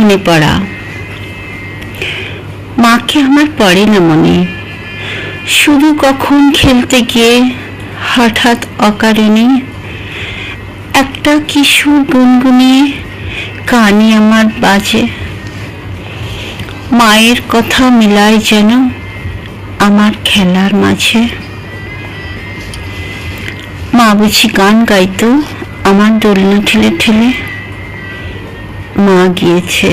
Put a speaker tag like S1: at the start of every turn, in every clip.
S1: মনে পড়া। মাকে আমার পড়ে না মনে, শুধু কখন খেলতে গিয়ে হঠাৎ অকারণে একটা কিশোর গুনগুনিয়ে কানে আমার বাজে। মায়ের কথা মিলায় যেন আমার খেলার মাঝে। মা বুঝি গান গাইতো আমার দোলনা ঠেলে ঠেলে। মা গিয়েছে,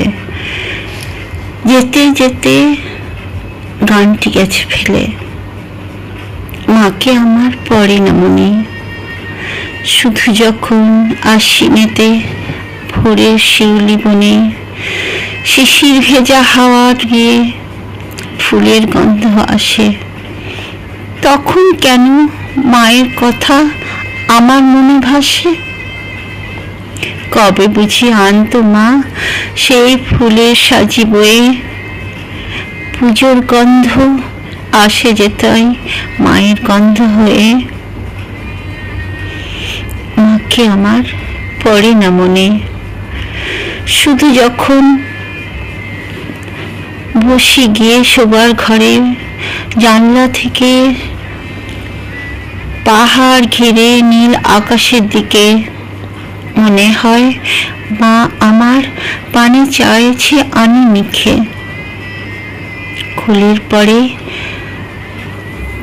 S1: যেতে যেতে গানটি গেছে ফেলে। মাকে আমার পড়ে না মনে, শুধু যখন আশ্বিনেতে ভোরের শিউলি বনে শিশির ভেজা হাওয়ার গিয়ে ফুলের গন্ধ আসে, তখন কেন মায়ের কথা আমার মনে ভাসে। কবে বুঝি আনতো মা সেই ফুলের সাজি বয়ে, পুজোর গন্ধ আসে যেতাই মায়ের গন্ধ হয়ে। মাকে আমার পড়ে না মনে, শুধু যখন বসে গিয়ে শোবার ঘরে জানলা থেকে পাহাড় ঘিরে নীল আকাশের দিকে, মনে হয় মা আমার পানে চাইছে আনি মিখে। কোলের পরে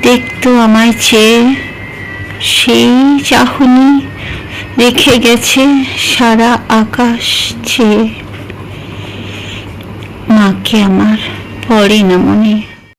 S1: দেখতো আমায় চেয়ে, সেই চাহনি রেখে গেছে সারা আকাশ চেয়ে। মাকে আমার পড়ে না মনে।